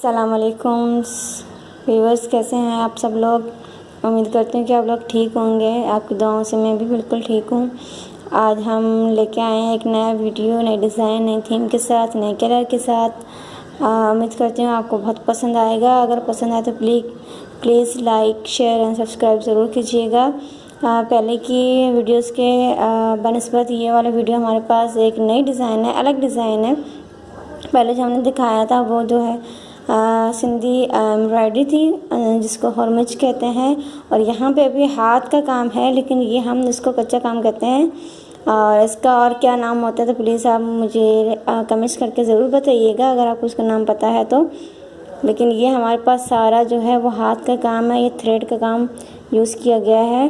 अस्सलामुअलैकुम व्यूअर्स, कैसे हैं आप सब लोग। उम्मीद करती हूँ कि आप लोग ठीक होंगे। आपकी दुआओं से मैं भी बिल्कुल ठीक हूँ। आज हम लेके आए हैं एक नया वीडियो, नई डिज़ाइन, नई थीम के साथ, नए कलर के साथ। उम्मीद करती हूँ आपको बहुत पसंद आएगा। अगर पसंद आए तो please like, share and subscribe ज़रूर कीजिएगा। पहले की वीडियोस के बनिस्बत ये वाला वीडियो हमारे पास एक नई डिज़ाइन है, अलग डिज़ाइन है। पहले जो हमने दिखाया था वो जो है सिंधी एम्ब्रॉयडरी थी, जिसको हरमच कहते हैं। और यहाँ पे अभी हाथ का काम है, लेकिन ये हम इसको कच्चा काम कहते हैं। और इसका और क्या नाम होता है तो प्लीज़ आप मुझे कमेंट्स करके ज़रूर बताइएगा अगर आपको उसका नाम पता है तो। लेकिन ये हमारे पास सारा जो है वो हाथ का काम है। ये थ्रेड का काम यूज़ किया गया है,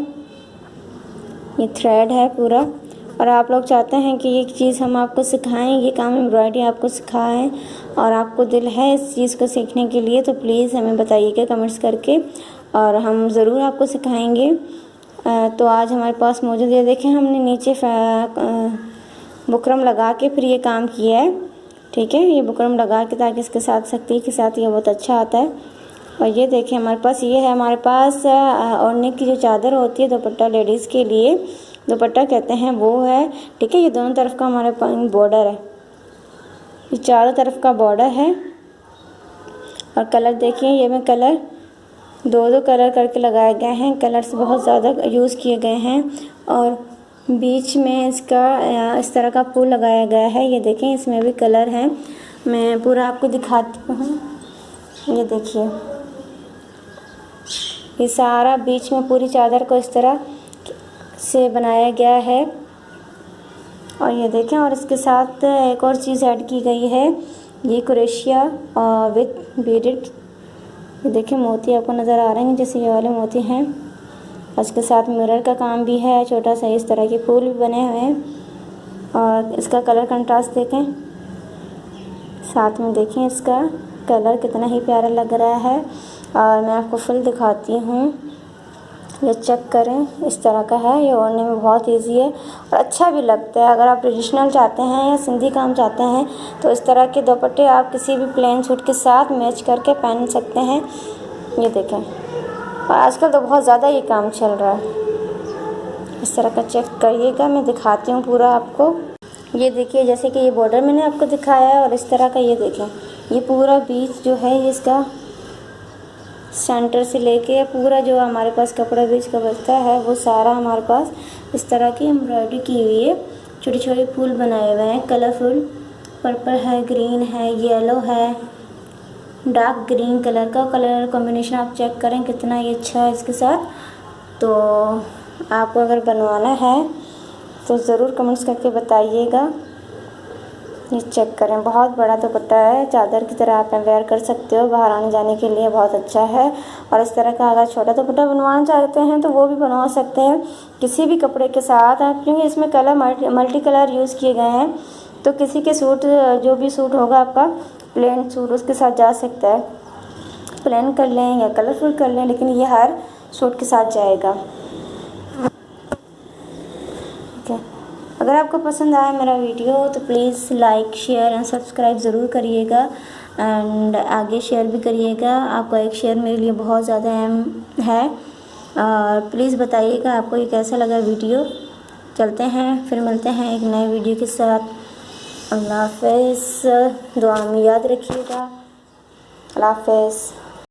ये थ्रेड है पूरा। और आप लोग चाहते हैं कि ये चीज़ हम आपको सिखाएं, ये काम एम्ब्रॉयडरी आपको सिखाएं, और आपको दिल है इस चीज़ को सीखने के लिए तो प्लीज़ हमें बताइएगा कमेंट्स करके, और हम ज़रूर आपको सिखाएंगे। तो आज हमारे पास मौजूद ये देखें, हमने नीचे बुकरम लगा के फिर ये काम किया है। ठीक है, ये बुकरम लगा के ताकि इसके साथ सख्ती के साथ ये बहुत अच्छा आता है। और ये देखें हमारे पास ये है, हमारे पास ओढ़ने की जो चादर होती है, दुपट्टा लेडीज़ के लिए दुपट्टा कहते हैं, वो है। ठीक है, ये दोनों तरफ का हमारे पास बॉर्डर है, ये चारों तरफ का बॉर्डर है। और कलर देखिए, ये में कलर दो कलर करके लगाए गए हैं। कलर्स बहुत ज़्यादा यूज़ किए गए हैं। और बीच में इसका इस तरह का फूल लगाया गया है। ये देखें, इसमें भी कलर है। मैं पूरा आपको दिखाती हूँ। ये देखिए, ये सारा बीच में पूरी चादर को इस तरह से बनाया गया है। और ये देखें, और इसके साथ एक और चीज़ ऐड की गई है, ये क्रोशिया विथ बीडेड। ये देखें, मोती आपको नज़र आ रहे हैं जैसे ये वाले मोती हैं। और इसके साथ मिरर का काम भी है, छोटा सा इस तरह के फूल भी बने हुए हैं। और इसका कलर कंट्रास्ट देखें, साथ में देखें इसका कलर कितना ही प्यारा लग रहा है। और मैं आपको फुल दिखाती हूँ, ये चेक करें, इस तरह का है। ये ओढ़ने में बहुत इजी है और अच्छा भी लगता है। अगर आप ट्रेडिशनल चाहते हैं या सिंधी काम चाहते हैं तो इस तरह के दुपट्टे आप किसी भी प्लेन सूट के साथ मैच करके पहन सकते हैं। ये देखें, और आजकल तो बहुत ज़्यादा ये काम चल रहा है। इस तरह का चेक करिएगा, मैं दिखाती हूँ पूरा आपको। ये देखिए, जैसे कि ये बॉर्डर मैंने आपको दिखाया है, और इस तरह का ये देखें, ये पूरा बीच जो है ये इसका सेंटर से लेके पूरा जो हमारे पास कपड़ा बीच का बचता है वो सारा हमारे पास इस तरह की एम्ब्रॉयडरी की हुई है। छोटे छोटे फूल बनाए हुए हैं, कलरफुल। पर्पल है, ग्रीन है, येलो है, डार्क ग्रीन कलर का कलर कॉम्बिनेशन आप चेक करें कितना ये अच्छा है इसके साथ। तो आपको अगर बनवाना है तो ज़रूर कमेंट्स करके बताइएगा। ये चेक करें, बहुत बड़ा दुपट्टा है, चादर की तरह आप वेयर कर सकते हो, बाहर आने जाने के लिए बहुत अच्छा है। और इस तरह का अगर छोटा दुपट्टा बनवाना चाहते हैं तो वो भी बनवा सकते हैं किसी भी कपड़े के साथ आप, क्योंकि इसमें कलर मल्टी कलर यूज़ किए गए हैं। तो किसी के सूट, जो भी सूट होगा आपका प्लेन सूट, उसके साथ जा सकता है। प्लेन कर लें या कलरफुल कर लें, लेकिन ये हर सूट के साथ जाएगा। अगर आपको पसंद आया मेरा वीडियो तो please like, share and subscribe ज़रूर करिएगा, एंड आगे शेयर भी करिएगा। आपका एक शेयर मेरे लिए बहुत ज़्यादा अहम है। और प्लीज़ बताइएगा आपको ये कैसा लगा वीडियो। चलते हैं, फिर मिलते हैं एक नए वीडियो के साथ। अल्लाह हाफ़िज़, दुआ में याद रखिएगा। अल्लाह हाफ़िज़।